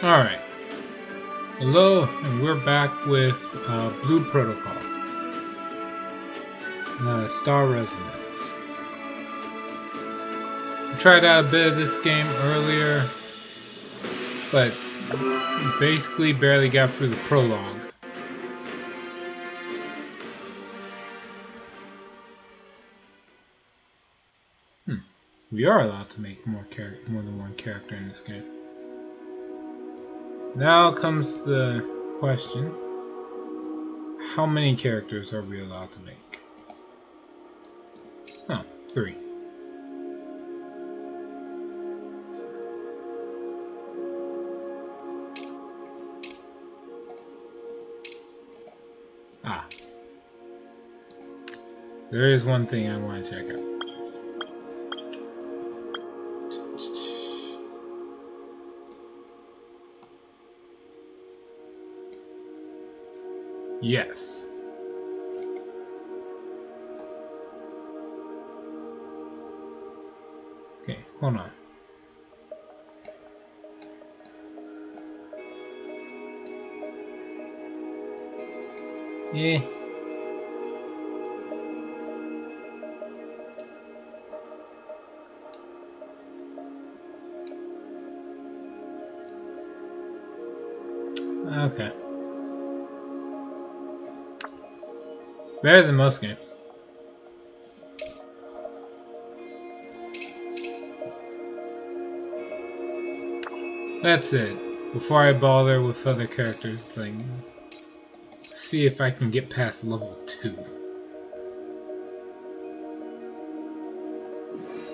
Alright, hello, and we're back with Blue Protocol, Star Resonance. I tried out a bit of this game earlier, but basically barely got through the prologue. We are allowed to make more than one character in this game. Now comes the question, how many characters are we allowed to make? Oh, 3. Ah. There is one thing I want to check out. Yes. Okay, hold on. Yeah. Okay. Better than most games. That's it. Before I bother with other characters, like, see if I can get past level 2.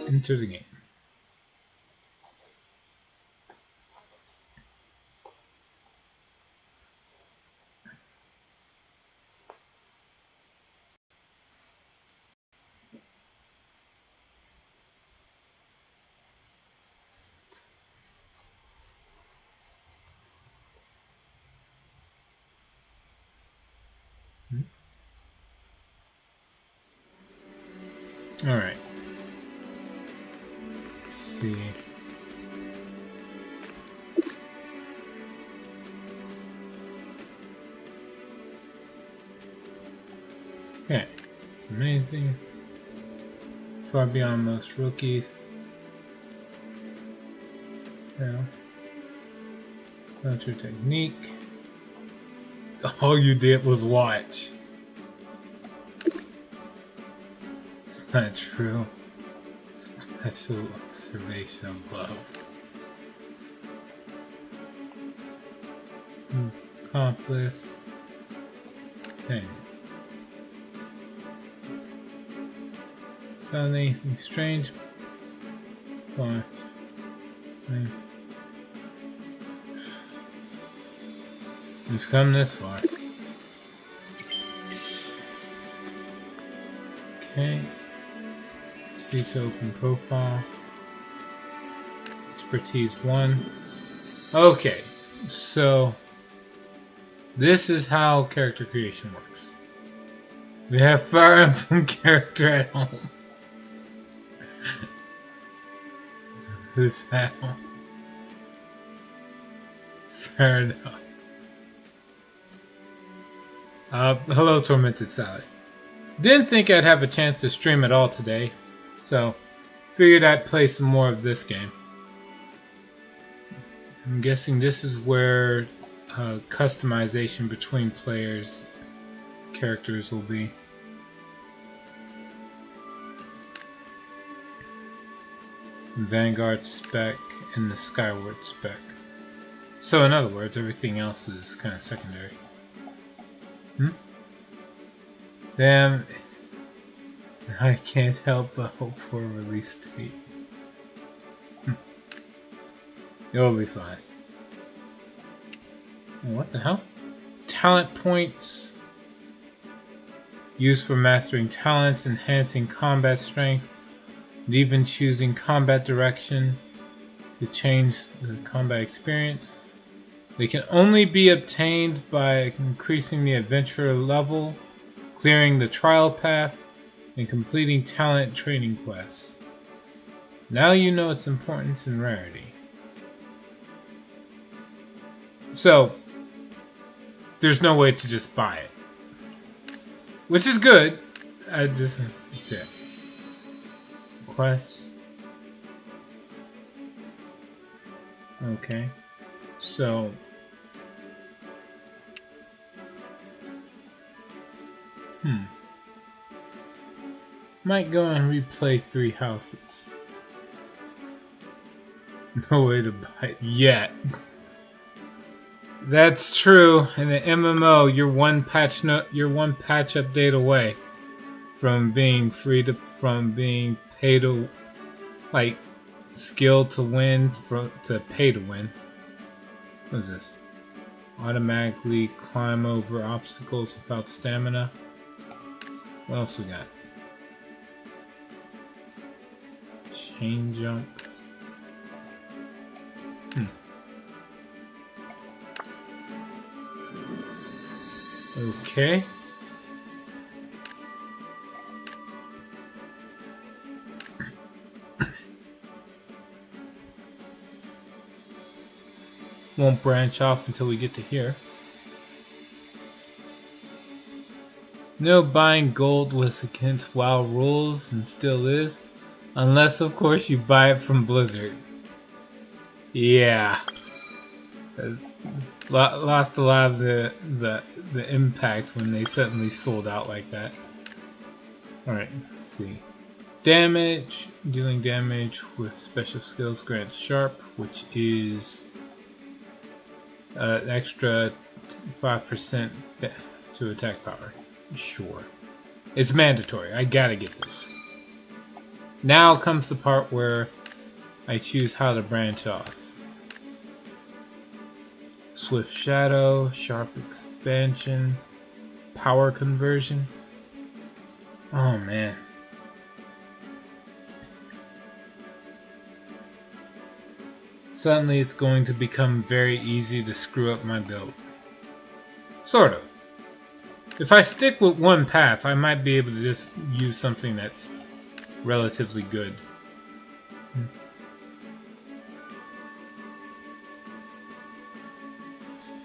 Enter the game. Alright. Let's see. Okay. It's amazing. Far beyond most rookies. Yeah. That's your technique. All you did was watch. It's not true. Special observation above. Accomplice. Okay. Found anything strange? Gosh. Man. We've come this far. Okay. See to open profile. Expertise 1. Okay, so this is how character creation works. We have Fire Emblem character at home. This is how. Fair enough. Hello, Tormented Salad. Didn't think I'd have a chance to stream at all today, so figured I'd play some more of this game. I'm guessing this is where customization between players' characters will be. Vanguard spec and the Skyward spec. So in other words, everything else is kind of secondary. Damn, I can't help but hope for a release date. It'll be fine. What the hell? Talent points used for mastering talents, enhancing combat strength, and even choosing combat direction to change the combat experience. They can only be obtained by increasing the adventurer level, clearing the trial path, and completing talent training quests. Now you know its importance and rarity. So there's no way to just buy it, which is good. I just that's it. Quest. Okay, so might go and replay 3 houses. No way to buy it yet. That's true. In the MMO, you're one patch update away from being from being pay to, like, skill to win to pay to win. What is this? Automatically climb over obstacles without stamina. What else we got? Chain jump. Okay. Won't branch off until we get to here. No buying gold was against WoW rules and still is. Unless, of course, you buy it from Blizzard. Yeah. Lost a lot of the impact when they suddenly sold out like that. Alright, let's see. Damage. Dealing damage with special skills grants Sharp, which is extra 5% to attack power. Sure. It's mandatory. I gotta get this. Now comes the part where I choose how to branch off. Swift Shadow, Sharp Expansion, Power Conversion. Oh man. Suddenly it's going to become very easy to screw up my build. Sort of. If I stick with one path, I might be able to just use something that's relatively good.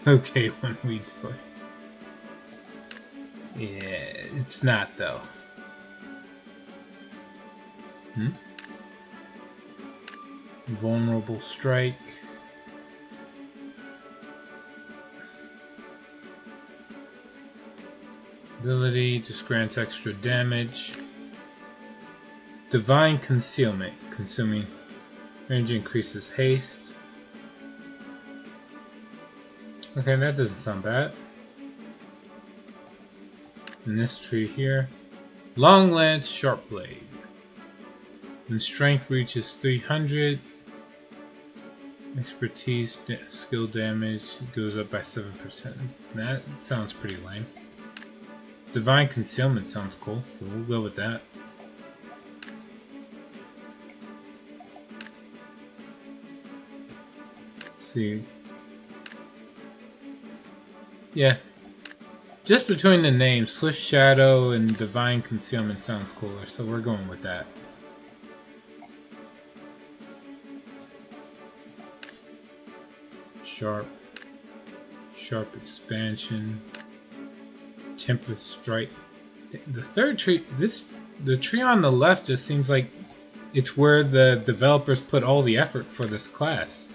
Okay, when we do it. Yeah, it's not though. Vulnerable strike. Ability just grants extra damage. Divine Concealment, consuming range increases haste. Okay, that doesn't sound bad. And this tree here. Long Lance, Sharp Blade. When strength reaches 300, expertise, skill damage goes up by 7%. That sounds pretty lame. Divine Concealment sounds cool, so we'll go with that. Let's see. Yeah. Just between the names, Swift Shadow and Divine Concealment sounds cooler, so we're going with that. Sharp Expansion, Tempest Strike. The third tree, the tree on the left just seems like it's where the developers put all the effort for this class.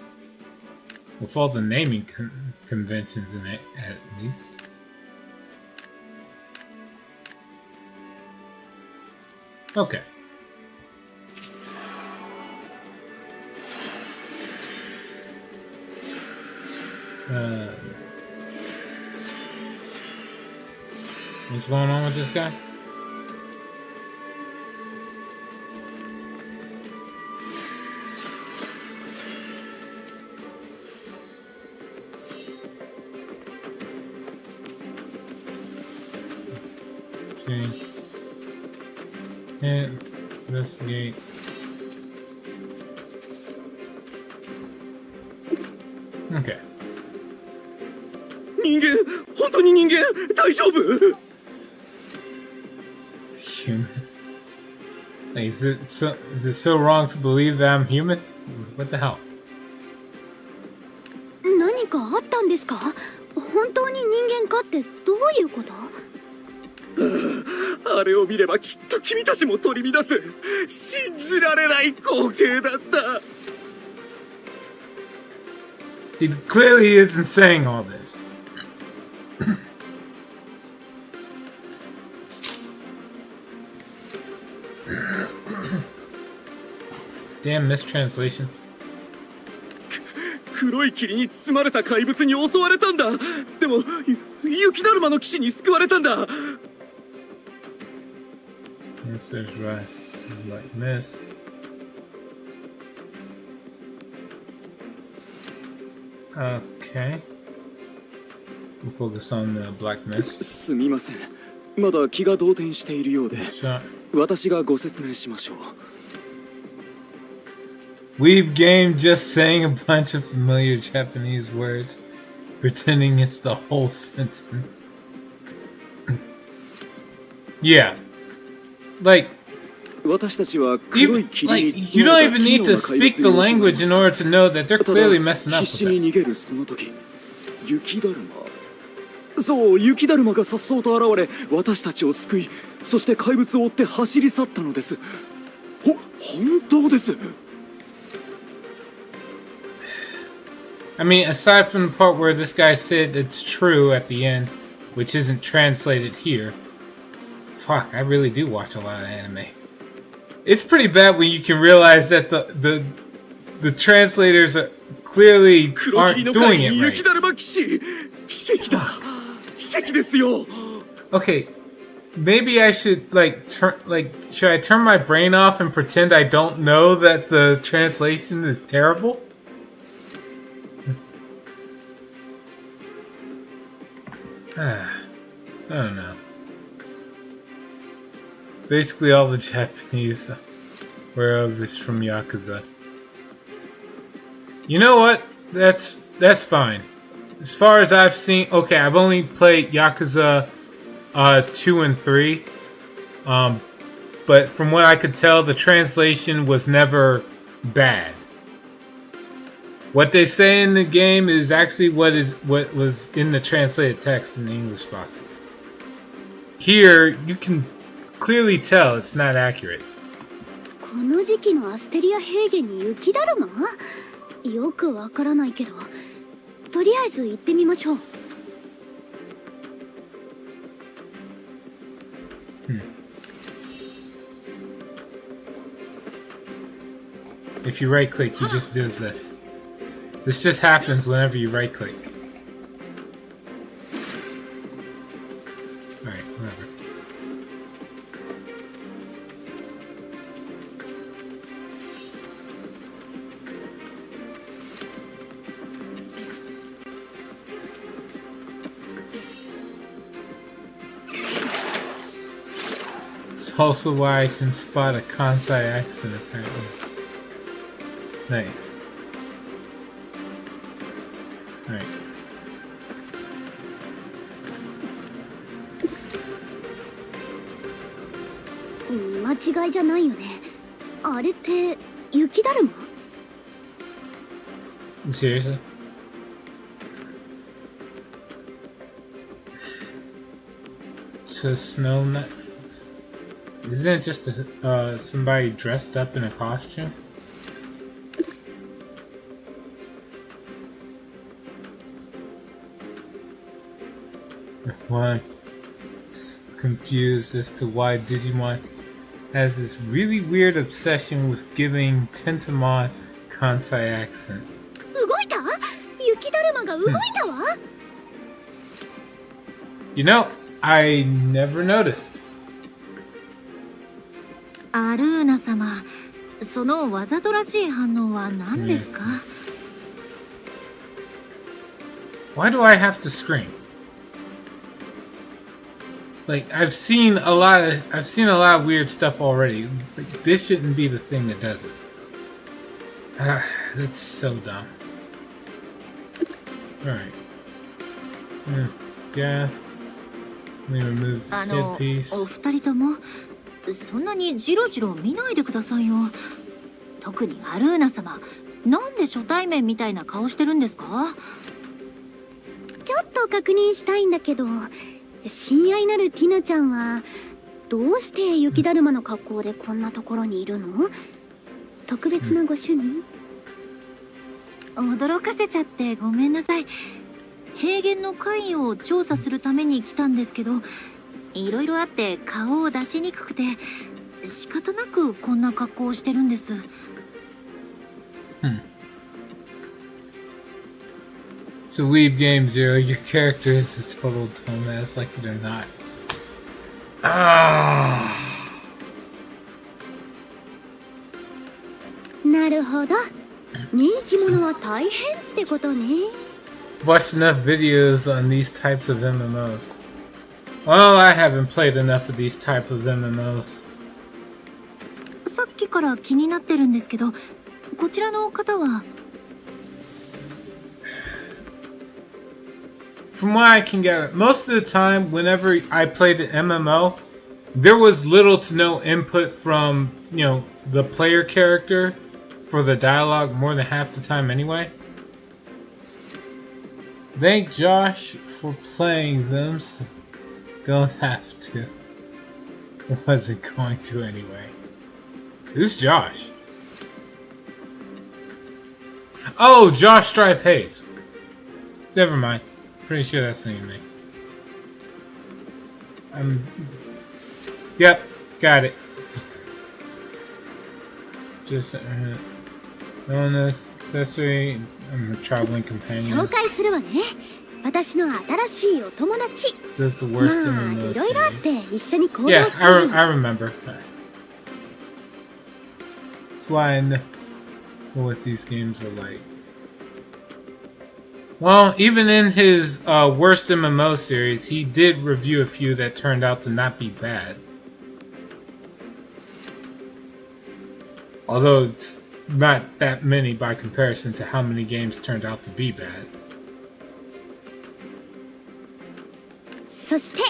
With all the naming conventions in it, at least. Okay. What's going on with this guy? Okay. And investigate. Okay. 人間、本当に人間、大丈夫? Human. Like, is it so wrong to believe that I'm human? What the hell? 何かかあったんですか？本当に人間かってどういうこと？あれを見ればきっと君たちも取り乱す。信じられない光景だった。 He clearly isn't saying all this. Damn mistranslations. 黒い霧に包まれた怪物に襲われたんだ。でも雪だるまの騎士に救われたんだ。 Yes, there's right. Like this. Okay. We'll focus on the black mist. すみません。まだ気が動転しているようで、 Shot. 私がご説明しましょう。 We've game just saying a bunch of familiar Japanese words, pretending it's the whole sentence. Yeah. Like, 私たちは黒い you, 霧 like, に you 包ま don't れた even 奇 need 妙 to な怪 speak 物 the に襲われ language ま in した。 order to know that they're ただ clearly messing up 必死 with に that. 逃げるその時、雪だるま、そう雪だるまが颯爽と現れ私たちを救い、そして怪物を追って走り去ったのです。本当です。 I mean, aside from the part where this guy said it's true at the end, which isn't translated here. Fuck, I really do watch a lot of anime. It's pretty bad when you can realize that the translators are clearly 黒 aren't 霧の doing 会 it に right. 雪だるま騎士、奇跡だ。奇跡ですよ。 Okay, maybe I should should I turn my brain off and pretend I don't know that the translation is terrible? I don't know. Basically, all the Japanese aware of is from Yakuza. You know what? That's fine. As far as I've seen, okay, I've only played Yakuza 2 and 3. But from what I could tell, the translation was never bad. What they say in the game is actually what was in the translated text in the English boxes. Here, you can clearly tell it's not accurate. この時期のアステリア平原に雪だるま？よくわからないけど、とりあえず行ってみましょう。If you right click, he just does this. This just happens whenever you right click. Alright, whatever. It's also why I can spot a Kansai accent apparently. Nice. Alright. 見間違いじゃないよね。あれって雪だるま？ Seriously? It's a snow nut. Isn't it just somebody dressed up in a costume? Why? Confused as to why Digimon has this really weird obsession with giving Tentamon Kansai accent. 動いた？雪だるまが動いたわ。You know, I never noticed. アルーナ様、そのわざとらしい反応は何ですか？ Why do I have to scream? Like I've seen a lot of weird stuff already. Like, this shouldn't be the thing that does it. Ah, that's so dumb. Alright. Gas. Let me remove the headpiece. お二人ともそんなにジロジロ見ないでくださいよ。特にアルーナ様、なんで初対面みたいな顔してるんですか？と確認したいんだけど、親愛なるティナちゃんはどうして雪だるまの格好でこんなところにいるの？特別なご趣味？驚かせちゃってごめんなさい。平原の怪異を調査するために来たんですけど、いろいろあって顔を出しにくくて仕方なくこんな格好をしてるんです。So Weeb Game Zero, your character is a total dumbass, like it or not. Ah. なるほど。人気者は大変ってことね。Watched enough videos on these types of MMOs. Well, I haven't played enough of these type of MMOs. さっきから気になってるんですけど、こちらの方は。From what I can gather, most of the time, whenever I played an MMO, there was little to no input from, the player character for the dialogue more than half the time anyway. Thank Josh for playing them, so don't have to. Wasn't going to anyway. Who's Josh? Oh, Josh Strife Hayes. Never mind. Pretty sure that's the name. Yep, got it. Just illness, accessory, I'm a traveling companion. 紹介するわね。私の新しいお友達。 Does the worst まあ in the いろいろあって一緒に行動 Yeah, しているの。 I remember. That's why I know what these games are like. Well, even in his worst MMO series, he did review a few that turned out to not be bad. Although it's not that many by comparison to how many games turned out to be bad. そして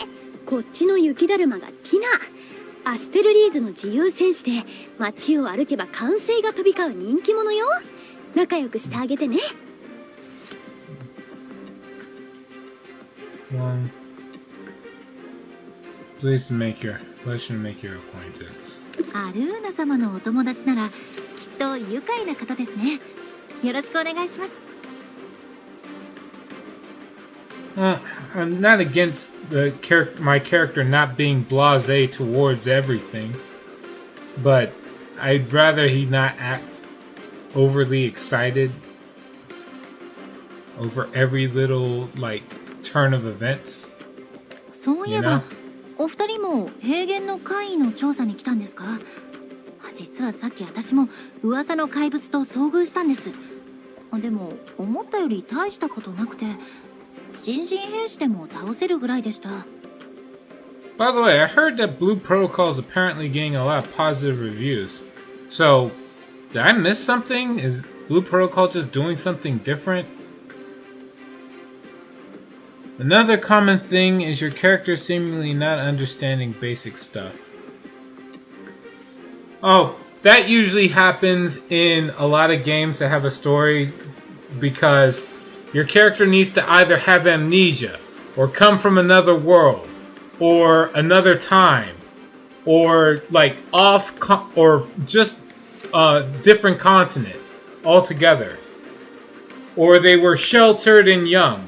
こっちの雪だるまがティナ。アステルリーズの自由戦士で街を歩けば歓声が飛び交う人気者よ。仲良くしてあげてね。Well, pleased to make your acquaintance. アルーナ様のお友達ならきっと愉快な方ですね。よろしくお願いします。I'm not against my character not being blasé towards everything, but I'd rather he not act overly excited over every little turn of events. そういえば、お二人も平原の怪異の調査に来たんですか？実はさっき私も噂の怪物と遭遇したんです。でも思ったより大したことなくて、新人兵士でも倒せるぐらいでした。By the way, I heard that Blue Protocol is apparently getting a lot of positive reviews. So, did I miss something? Is Blue Protocol just doing something different? Another common thing is your character seemingly not understanding basic stuff. Oh, that usually happens in a lot of games that have a story because your character needs to either have amnesia or come from another world or another time or or just a different continent altogether, or they were sheltered and young.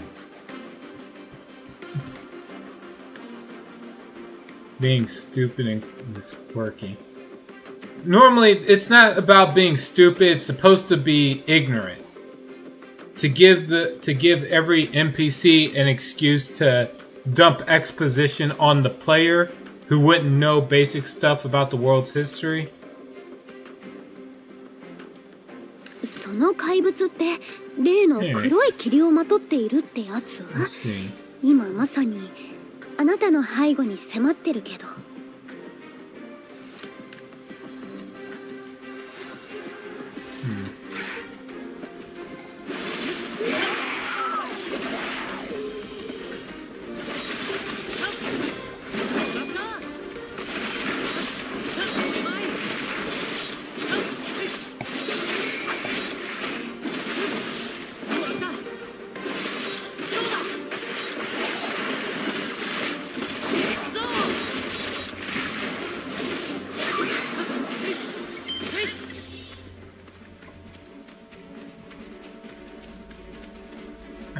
Being stupid and quirky. Normally, it's not about being stupid. It's supposed to be ignorant. To give every NPC an excuse to dump exposition on the player who wouldn't know basic stuff about the world's history. その怪物って例の黒い霧をまとっているってやつ？ Let's see. 今まさにあなたの背後に迫ってるけど。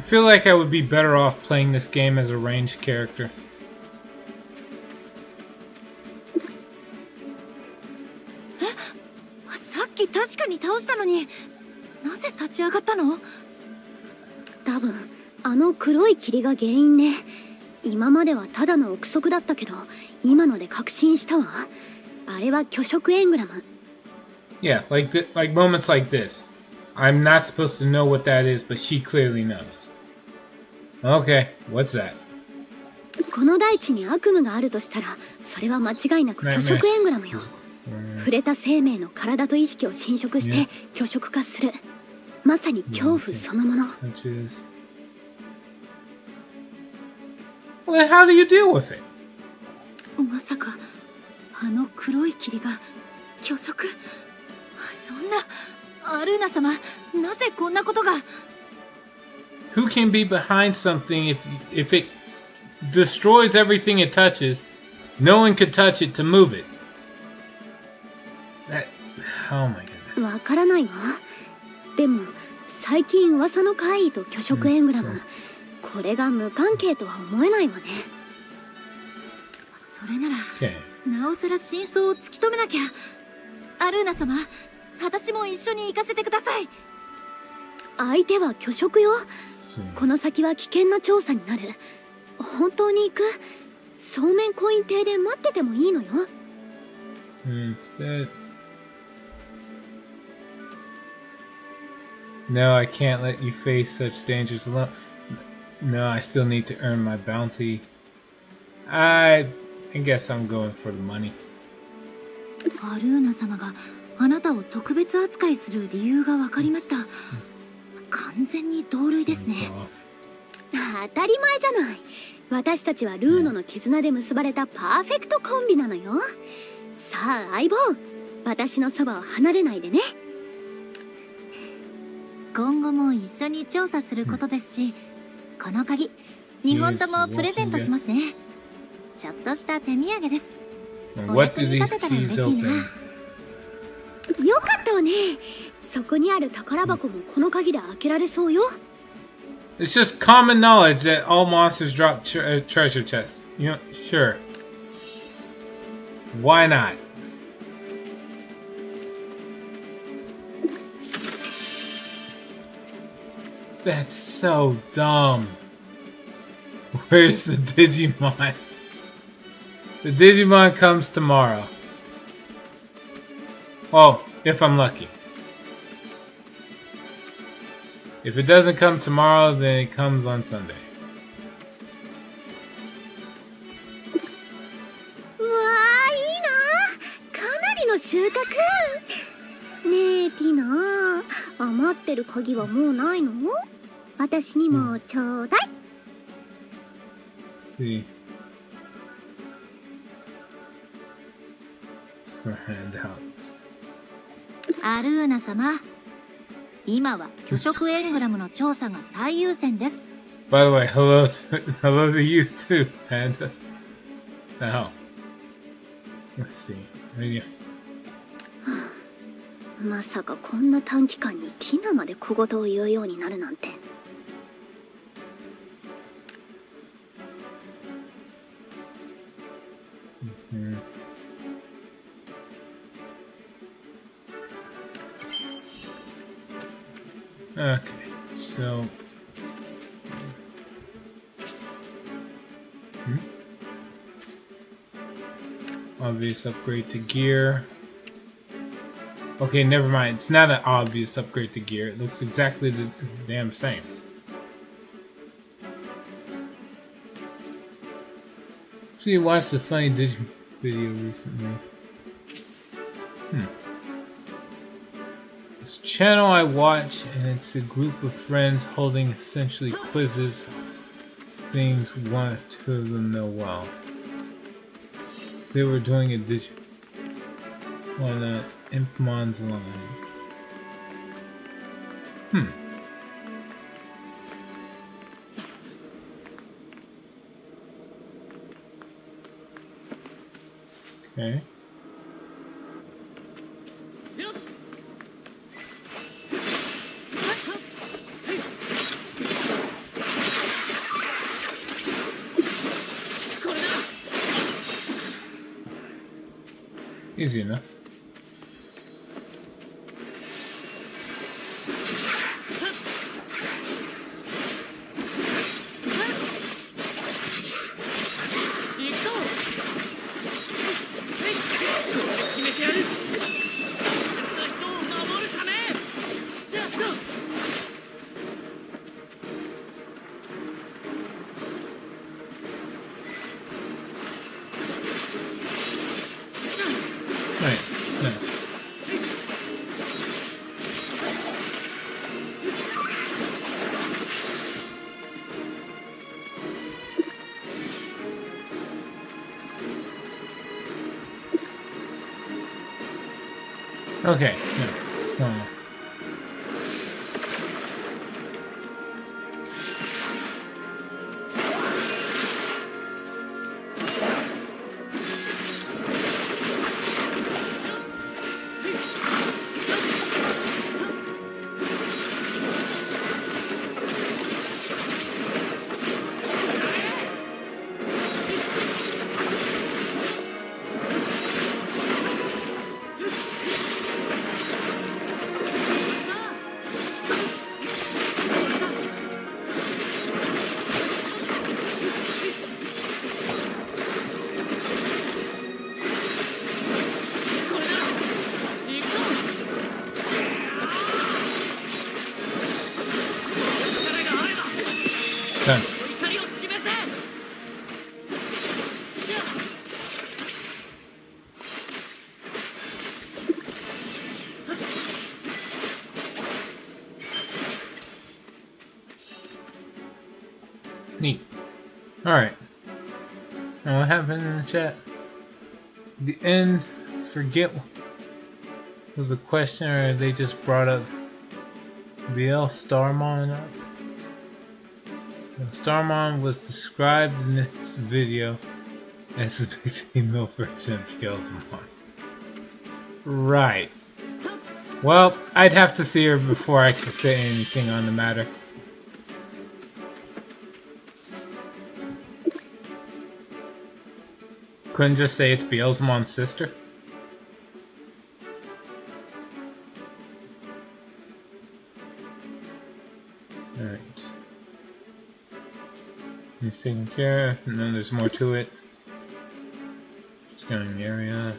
I feel like I would be better off playing this game as a ranged character.さっき確かに倒したのに、なぜ立ち上がったの？多分あの黒い霧が原因ね。今まではただの憶測だったけど、今ので確信したわ。あれは巨色エングラム。Yeah, like moments like this. I'm not supposed to know what that is, but she clearly knows. Okay, what's that? この大地に悪夢があるとしたら、それは間違いなく巨色エングラムよ。触れた生命の体と意識を侵食して巨色化する。まさに恐怖そのもの。Well, how do you deal with it? まさかあの黒い霧が巨色？そんな、アルーナ様、なぜこんなことが？ Who can be behind something if it destroys everything it touches? No one could touch it to move it. Oh my goodness. わからないわ。でも最近噂の怪異と巨色エングラム、これが無関係とは思えないわね。それなら、 Okay. なおさら真相を突き止めなきゃ。アルーナ様、私も一緒に行かせてください。相手は巨色よ。 So, この先は危険な調査になる。本当に行く？そうめんコイン艇で待っててもいいのよ。 instead. No, I can't let you face such dangers alone. No, I still need to earn my bounty. I guess I'm going for the money. アルーナ様があなたを特別扱いする理由が分かりました。完全に同類ですね。当たり前じゃない。私たちはルーノの絆で結ばれたパーフェクトコンビなのよ。さあ相棒、私のそばを離れないでね。今後も一緒に調査することですし、この鍵2本ともプレゼントしますね。ちょっとした手土産です。 What do these keys open? よかったわね。そこにある宝箱もこの鍵で開けられそうよ。 It's just common knowledge that all monsters drop treasure chests. You know, sure. Why not? That's so dumb. Where's the Digimon? The Digimon comes tomorrow. Oh, if I'm lucky. If it doesn't come tomorrow, then it comes on Sunday. うわー、いいな。かなりの収穫。ねえティナ、余ってる鍵はもうないの？私にもちょうだい。 Let's see. It's for handouts. アルーナ様、今は巨色エングラムの調査が最優先です。 By the way, hello to you too, Panda. Now, let's see. Maybe. まさかこんな短期間にティナまで小言を言うようになるなんて。Okay, so. Obvious upgrade to gear. Okay, never mind. It's not an obvious upgrade to gear. It looks exactly the damn same. Actually, watched a funny Digimon video recently. This channel I watch, and it's a group of friends holding essentially quizzes. Things one or two of them know well. They were doing a Digimon on Impmon's lines. Okay. Easy enough. Okay, yeah, let's go on. Done. Neat. Alright. Now what happened in the chat? The end, forget, was a question, or they just brought up BL Starmon up? Starmon was described in this video as the big female version of Beelzemon. Right. Well, I'd have to see her before I could say anything on the matter. Couldn't just say it's Beelzemon's sister? Alright. He's taken care of, and then there's more to it. Scanning the area.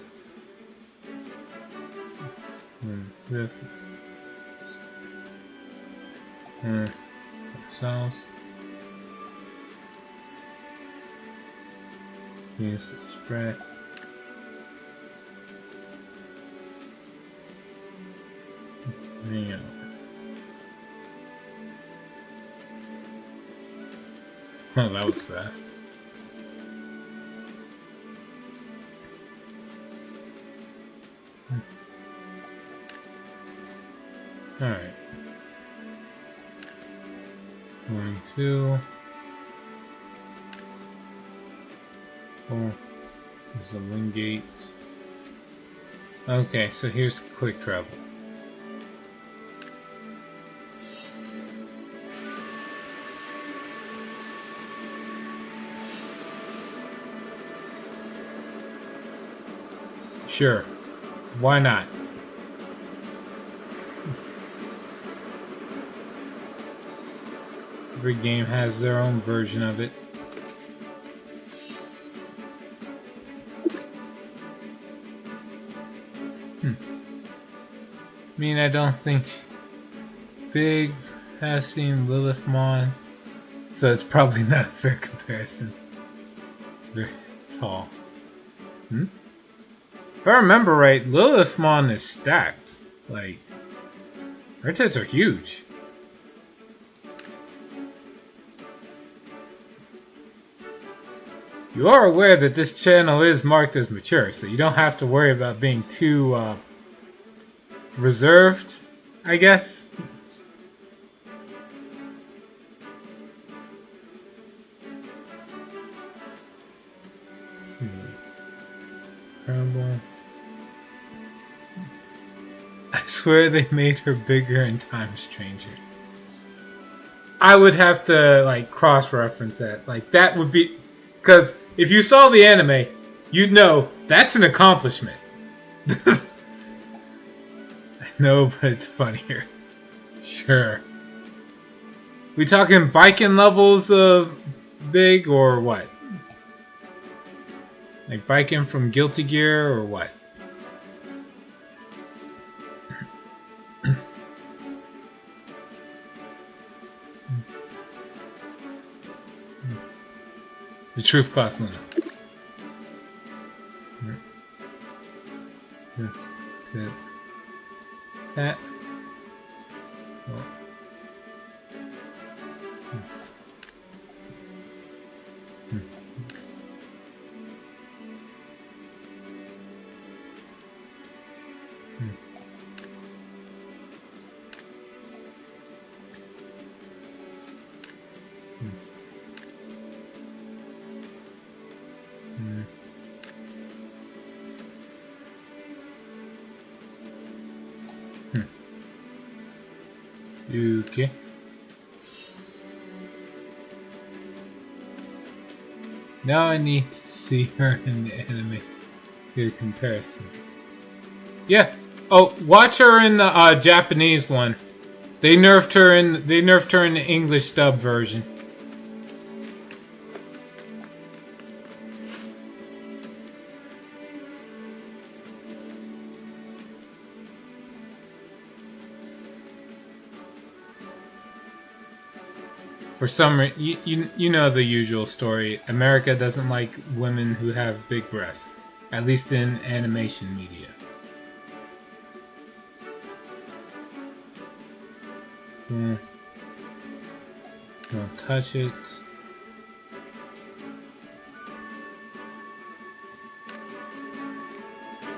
Cells. Use the spread. Yeah. Oh, that was fast. Alright. 1, 2. Oh, there's a Wingate. Okay, so here's quick travel. Sure, why not? Every game has their own version of it. I mean, I don't think Big has seen Lilithmon, so it's probably not a fair comparison. It's very tall. If I remember right, Lilithmon is stacked. Like, her tits are huge. You are aware that this channel is marked as mature, so you don't have to worry about being too, reserved, I guess. Let's see. Incredible. I swear they made her bigger in Time Stranger. I would have to, like, cross-reference that. Like, that would be... Because if you saw the anime, you'd know that's an accomplishment. I know, but it's funnier. Sure. We talking biking levels of big or what? Like biking from Guilty Gear or what? The truth costs Luna. That. Oh. Okay. Now I need to see her in the anime. Get a comparison. Yeah. Oh, watch her in the Japanese one. They nerfed her in the English dub version. For some reason, you know the usual story. America doesn't like women who have big breasts, at least in animation media. Don't touch it.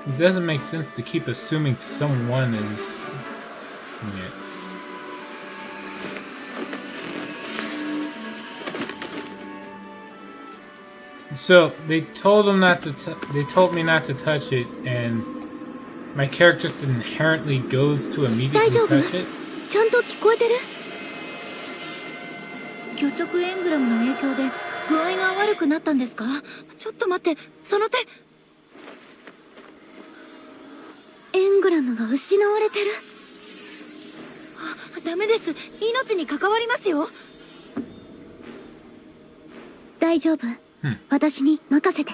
It doesn't make sense to keep assuming someone is. Yeah. So they told him not to. They told me not to touch it, and my character just inherently goes to immediately touch it. ちゃんと聞こえてる？拒食エングラムの影響で具合が悪くなったんですか？ちょっと待って、その手。エングラムが失われてる。ダメです。命に関わりますよ。大丈夫。私に任せて。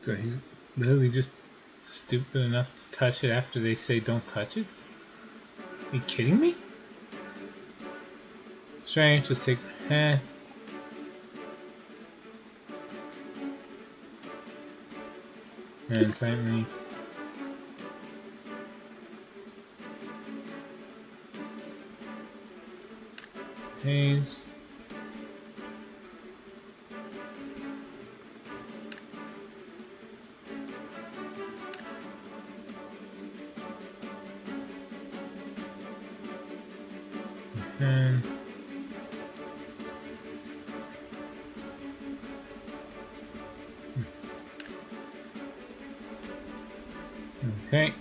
So he's literally just stupid enough to touch it after they say don't touch it? Are you kidding me? Strange, just take my hand. And tightly. Hands. And okay.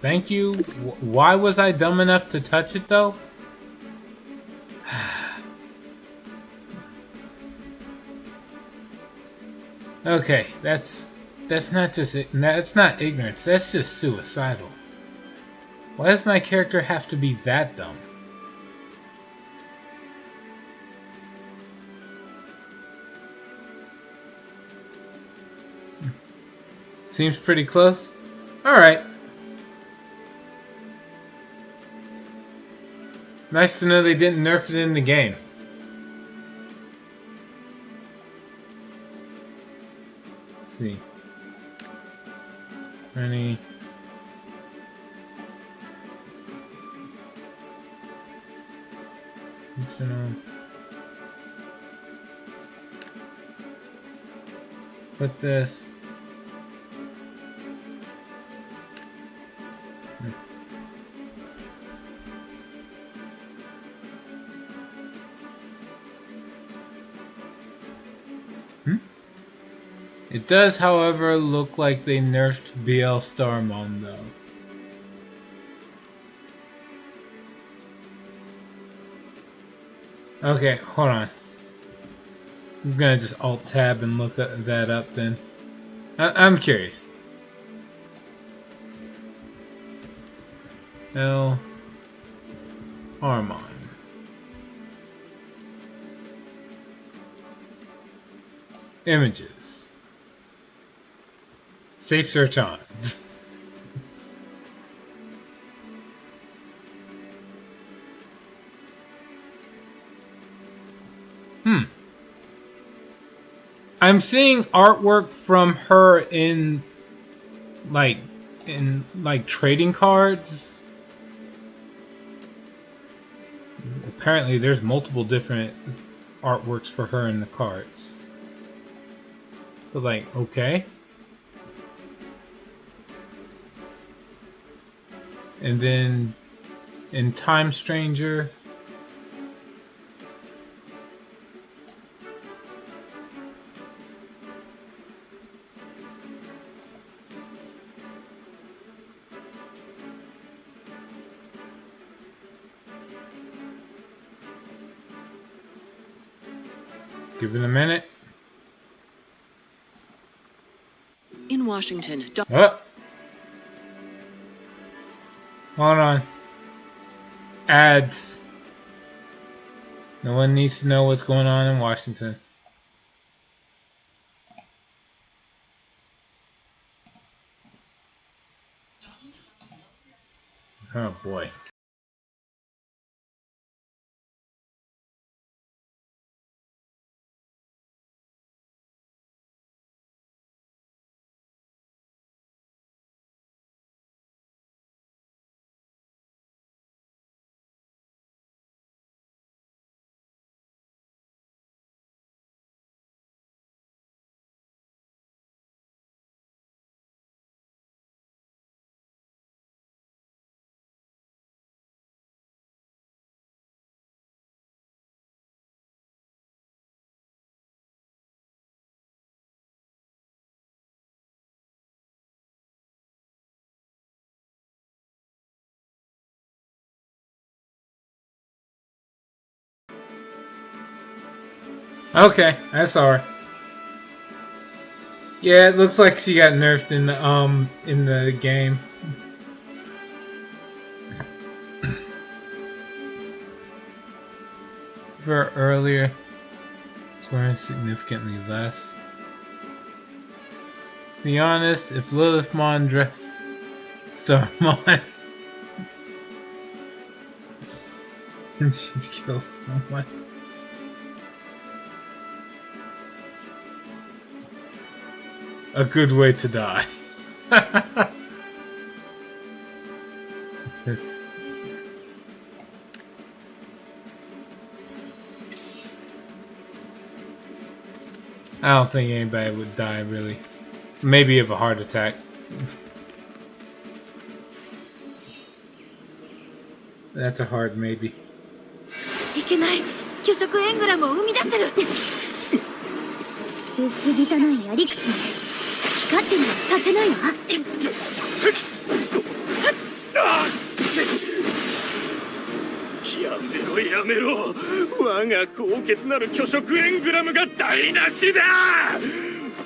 Thank you. Why was I dumb enough to touch it though? Okay, that's not ignorance. That's just suicidal. Why does my character have to be that dumb? Seems pretty close. All right. Nice to know they didn't nerf it in the game. See. Ready. Put this. It does, however, look like they nerfed BL Starmon, though. Okay, hold on. I'm gonna just alt tab and look that up then. I'm curious. L. Armon. Images. Safe search on. I'm seeing artwork from her in like trading cards. Apparently there's multiple different artworks for her in the cards. But like, okay. And then in Time Stranger, give it a minute. In Washington, Oh. Hold on. Ads. No one needs to know what's going on in Washington. Oh boy. Okay, I saw her. Yeah, it looks like she got nerfed in the game. For earlier, it's wearing significantly less. To be honest, if Lilithmon dressed Starmon, she'd kill someone. A good way to die. It's... I don't think anybody would die, really. Maybe of a heart attack. That's a hard maybe. いけない。巨食エングラムを生み出してる。薄汚いやり口ね。好き勝手にはさせないわ。やめろやめろ、我が高潔なる巨食エングラムが台無しだ。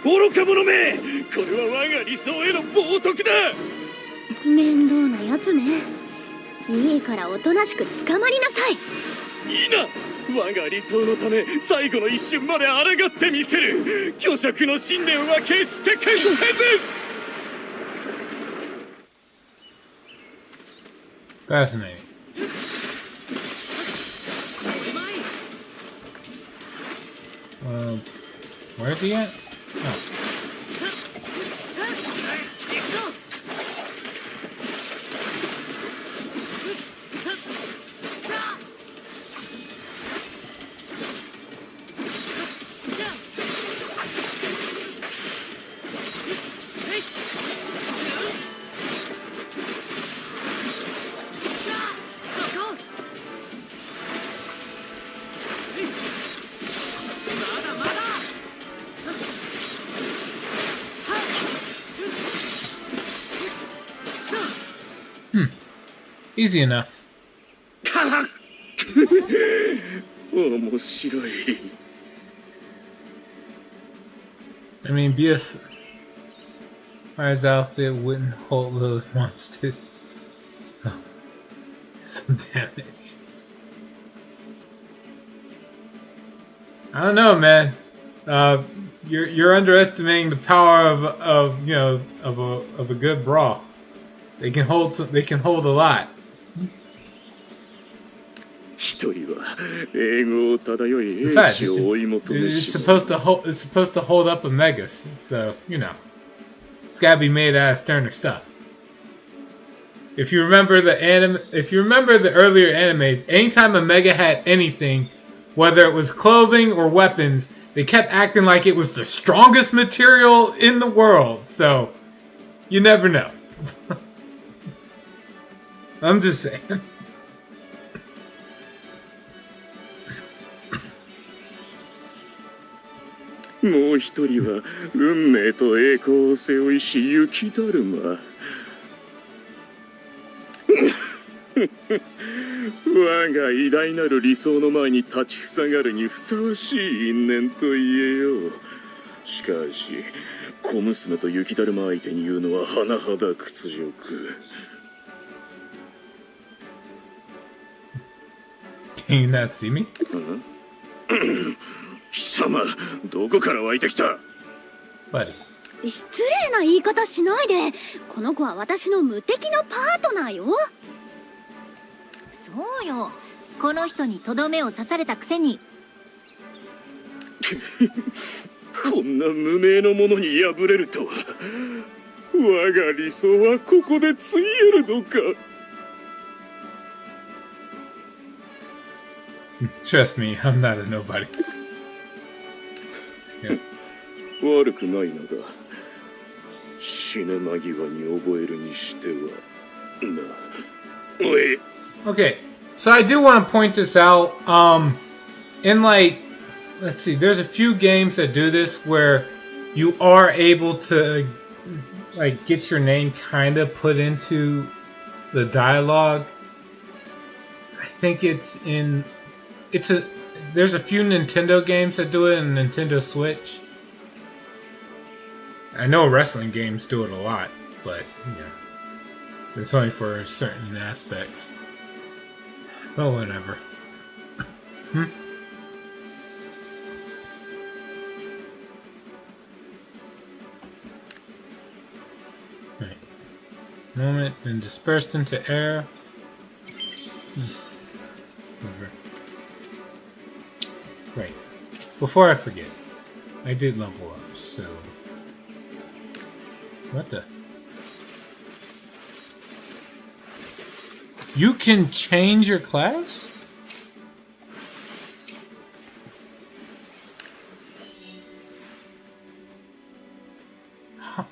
愚か者め、これは我が理想への冒涜だ。面倒なやつね。いいからおとなしく捕まりなさい。いいな、我が理想のため最後の一瞬まで抗ってみせる。巨食の信念は決して崩せず。Fascinating. Where's he at? Oh. Easy enough. 面白い。I mean, BS. Fire's outfit wouldn't hold Lilith wants to. Oh, some damage. I don't know, man. You're underestimating the power of you know of a good brawl. They can hold a lot. 一人は英語を漂い英 Besides, 知を追い求め it's し supposed to hold up a Megas, so you know it's gotta be made out of sterner stuff. If you remember the earlier animes, anytime a Mega had anything, whether it was clothing or weapons, they kept acting like it was the strongest material in the world. So you never know. I'm just saying. もう一人は運命と栄光を背負いし雪だるま我が偉大なる理想の前に立ちふさがるにふさわしい因縁と言えよう。しかし小娘と雪だるま相手に言うのは甚だ屈辱。 Can you not see me? 貴様どこから湧いてきた？ Buddy. 失礼な言い方しないで。この子は私の無敵のパートナーよ。そうよ。この人にとどめを刺されたくせに。こんな無名の者に敗れるとは。我が理想はここでついえるのか。 Trust me, I'm not a nobody. Yeah. 悪くないのが死ぬ間際に覚えるにしてはな。おい。 Okay, so I do want to point this out. In like, let's see, there's a few games that do this where you are able to like get your name kind of put into the dialogue. I think there's a few Nintendo games that do it in Nintendo Switch. I know wrestling games do it a lot, but yeah, it's only for certain aspects. Oh, whatever. Right. Moment, then dispersed into air. Over. Right. Before I forget, I did level up, so... What the... You can change your class? Huh.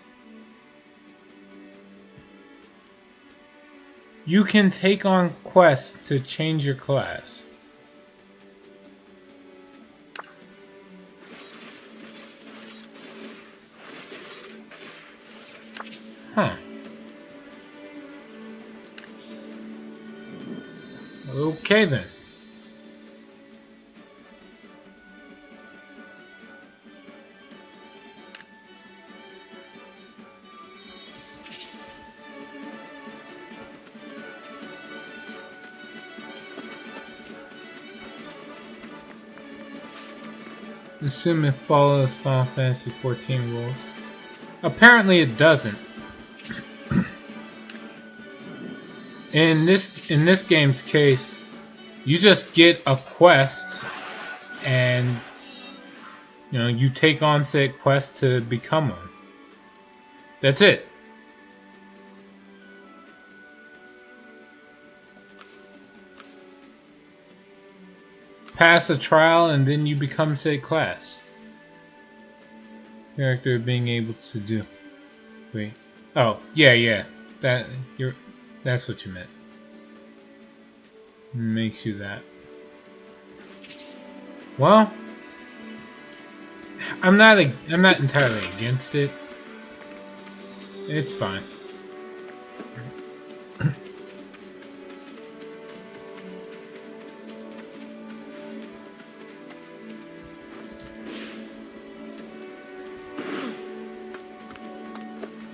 You can take on quests to change your class. Huh. Okay then. Assume it follows Final Fantasy XIV rules. Apparently it doesn't. In this game's case, you just get a quest, and you take on said quest to become one. That's it. Pass a trial, and then you become said class. Character being able to do. Wait. Oh, yeah. That's what you meant. Makes you that. Well, I'm not entirely against it. It's fine.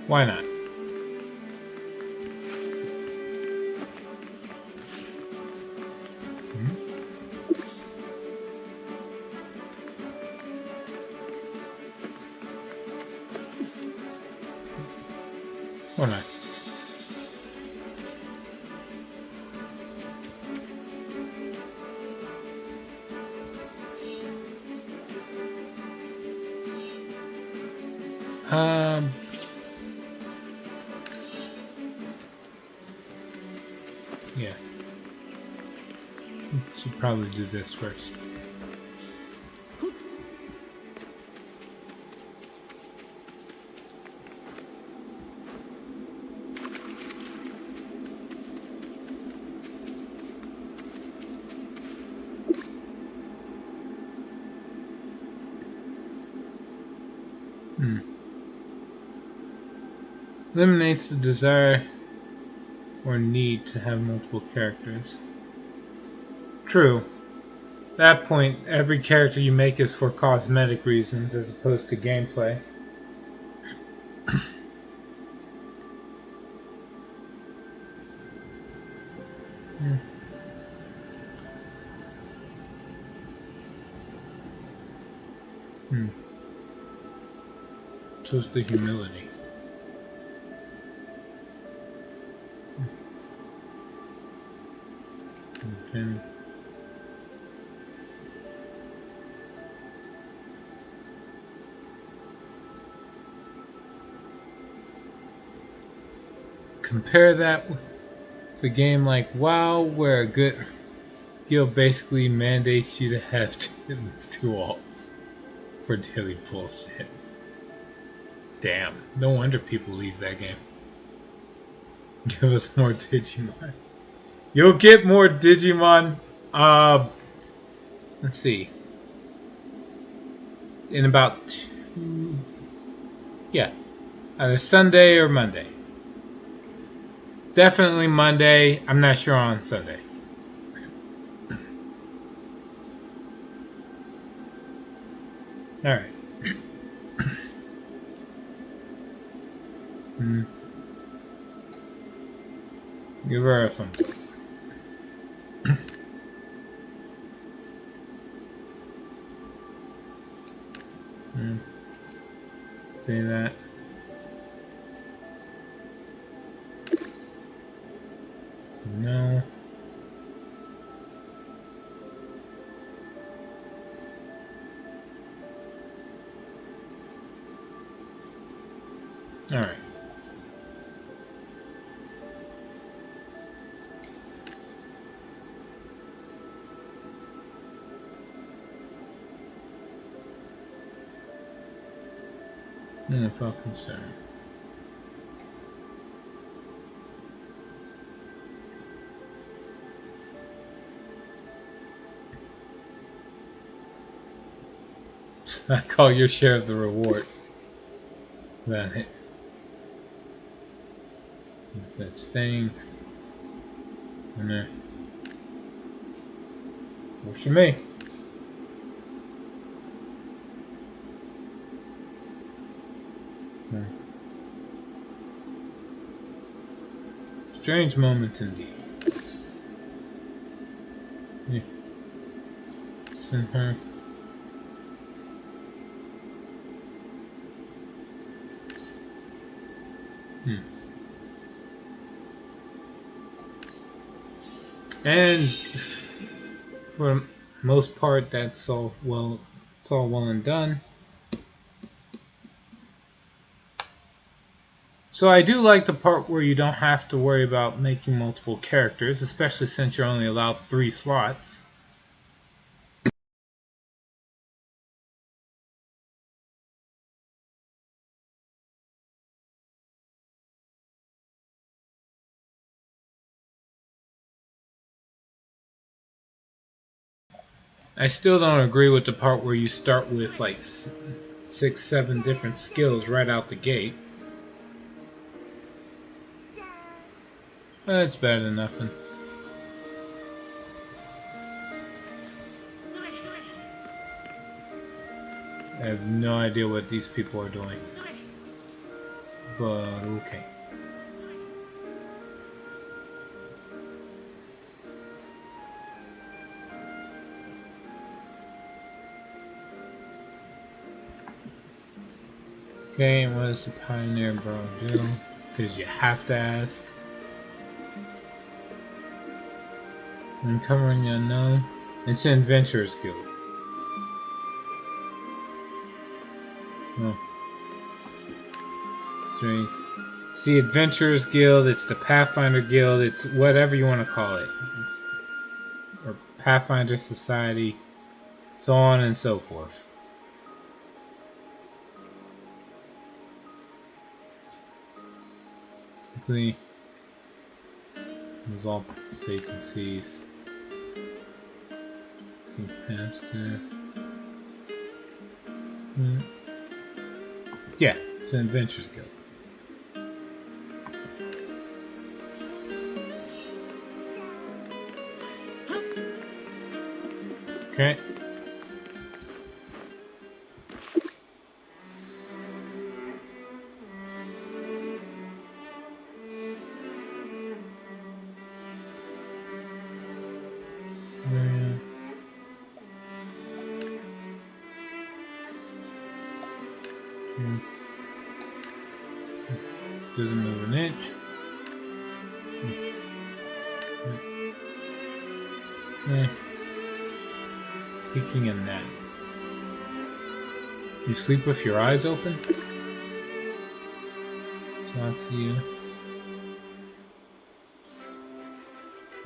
Why not? Why not? Yeah. Should probably do this first. Eliminates the desire or need to have multiple characters. True. At that point, every character you make is for cosmetic reasons as opposed to gameplay. So it's the humility. Okay. Compare that with a game like WoW, where a good guild basically mandates you to have at least 2 alts for daily bullshit. Damn, no wonder people leave that game. Give us more Digimon. You'll get more Digimon. Let's see. In about 2... Yeah. Either Sunday or Monday. Definitely Monday. I'm not sure on Sunday. Alright. Give her a thumbs up. Say that. No. All right. No concern. I call your share of the reward. Then it. If that stinks. And there. Works for me. Strange moment indeed. Yeah. Send her. And for the most part, that's all well. It's all well and done. So I do like the part where you don't have to worry about making multiple characters, especially since you're only allowed 3 slots. I still don't agree with the part where you start with like 6, 7 different skills right out the gate. It's better than nothing. I have no idea what these people are doing. but okay. Okay, and what does the Pioneer Borough do? Because you have to ask. Uncovering the unknown. It's an Adventurers Guild. Oh. Strength. It's the Adventurers Guild, it's the Pathfinder Guild, it's whatever you want to call it. Or Pathfinder Society, so on and so forth. Basically, there's all vacancies. Some hamster. Yeah, it's an Adventurers Guild. Okay. Doesn't move an inch. It's taking a nap. You sleep with your eyes open? Talk to you.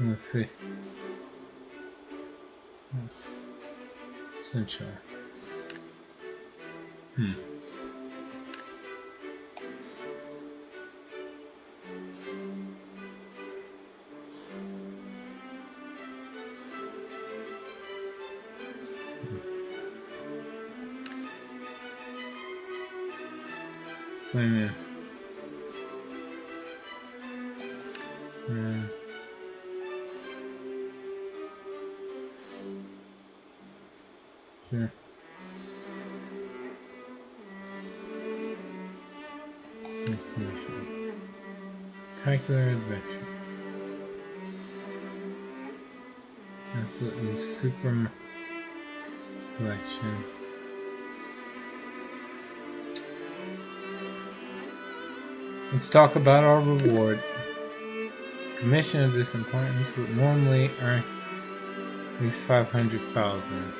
Let's see. Essential. Experiment. Sure. Spectacular adventure. Absolutely super collection. Let's talk about our reward. Commission of this importance would normally earn at least 500,000.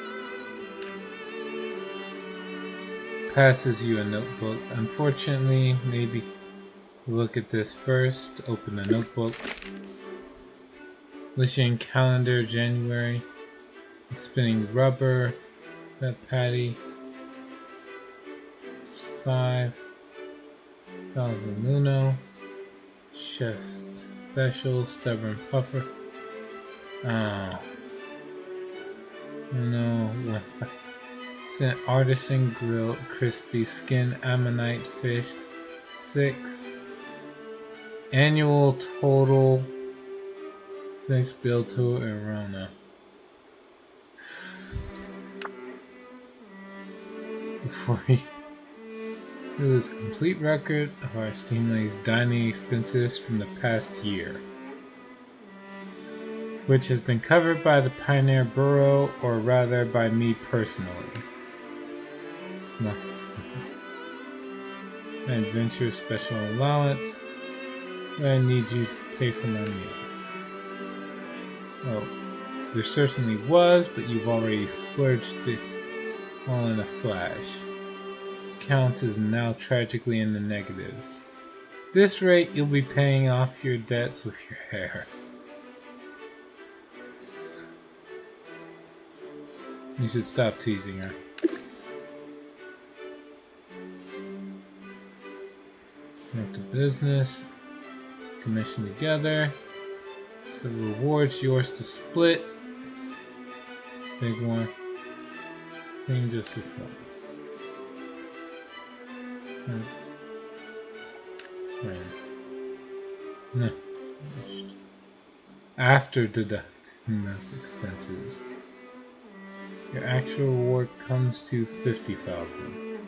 Passes you a notebook. Unfortunately, maybe look at this first. Open the notebook. Wishing calendar January. Spinning rubber. That patty. 5,000 Luno. Chef special. Stubborn puffer. Oh. No. It's an artisan grilled crispy skin ammonite fish. 6. Annual total. Thanks Bill to Arona. Before he was a complete record of our Steamlay's dining expenses from the past year, which has been covered by the Pioneer Borough, or rather by me personally. It's not an adventure special allowance. I need you to pay for my meals. Oh, there certainly was, but you've already splurged it all in a flash. Count is now tragically in the negatives. At this rate, you'll be paying off your debts with your hair. You should stop teasing her. Make a business. Commission together. It's the rewards yours to split. Big one. Thing just as once. No. After deducting those expenses, your actual reward comes to 50,000.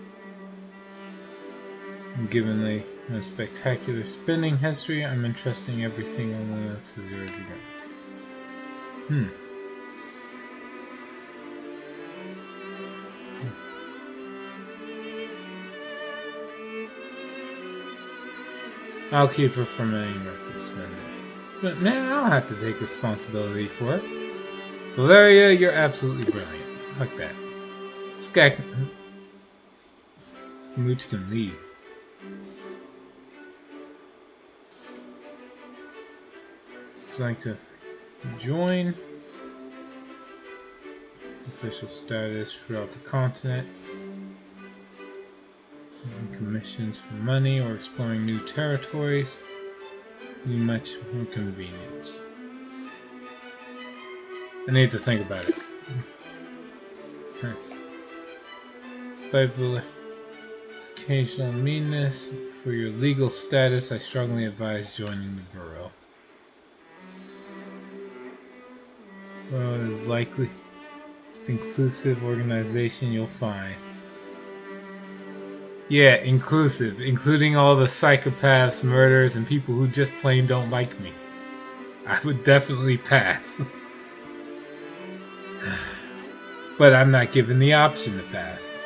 Given the spectacular spending history, I'm entrusting every single one to Zero-G. I'll keep her from any reckless spending. But now I'll have to take responsibility for it. Valeria, you're absolutely brilliant. Fuck that. This guy can... This mooch can leave. Would you like to join? Official status throughout the continent. Commissions for money or exploring new territories. Be much more convenient. I need to think about it. Nice. Despite occasional meanness, for your legal status, I strongly advise joining the Bureau. Well, it is likely most inclusive organization you'll find. Yeah, inclusive, including all the psychopaths, murderers, and people who just plain don't like me. I would definitely pass. But I'm not given the option to pass.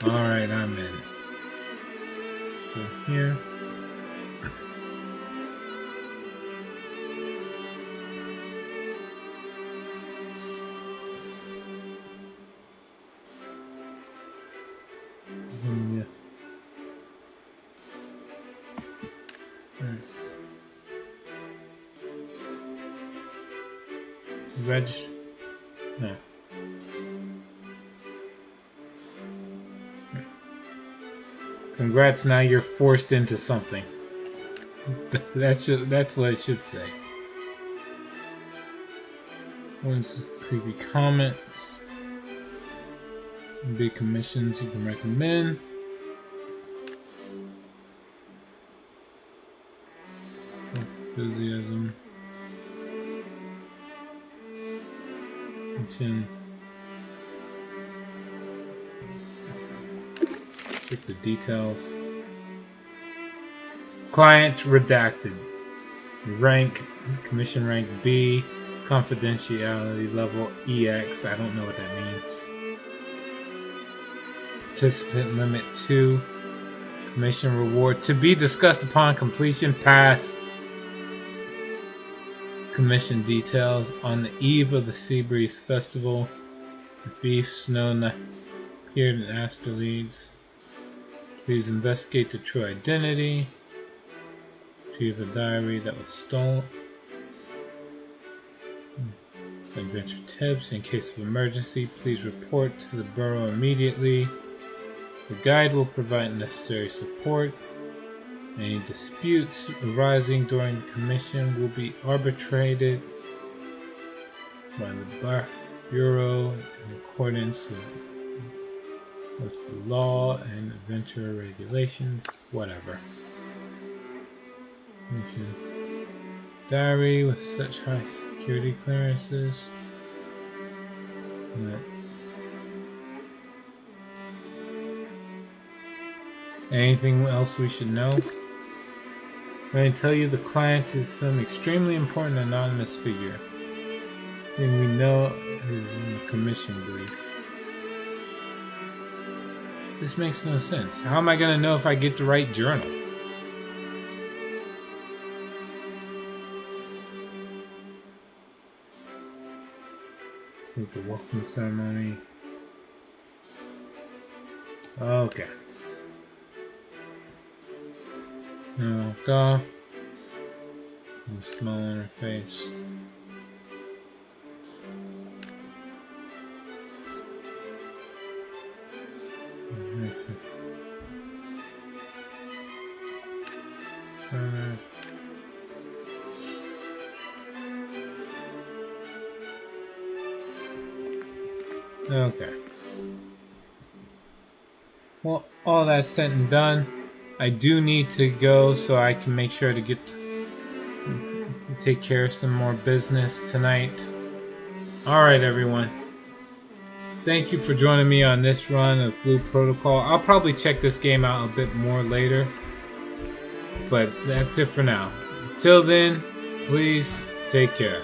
Alright, I'm in. So here. Register. No. Congrats, now you're forced into something. That's what it should say. One's creepy comments. Big commissions you can recommend. Enthusiasm. Check the details. Client redacted. Rank, commission rank B. Confidentiality level EX. I don't know what that means. Participant limit 2. Commission reward to be discussed upon completion. Pass. Commission details on the eve of the Seabreeze Festival. The thief Snow appeared in Astraleads. Please investigate the true identity. Retrieve a diary that was stolen. Adventure tips. In case of emergency, please report to the Bureau immediately. The guide will provide necessary support. Any disputes arising during the commission will be arbitrated by the Bureau in accordance with the law and adventure regulations, whatever. Mission diary with such high security clearances. Anything else we should know? When I tell you the client is some extremely important anonymous figure, and we know is in the commission brief. This makes no sense. How am I going to know if I get the right journal? See the welcome ceremony. Okay. Now walked off. A smile on her face. Okay. Well, all that's said and done, I do need to go so I can make sure to take care of some more business tonight. Alright, everyone. Thank you for joining me on this run of Blue Protocol. I'll probably check this game out a bit more later. But that's it for now. Till then, please take care.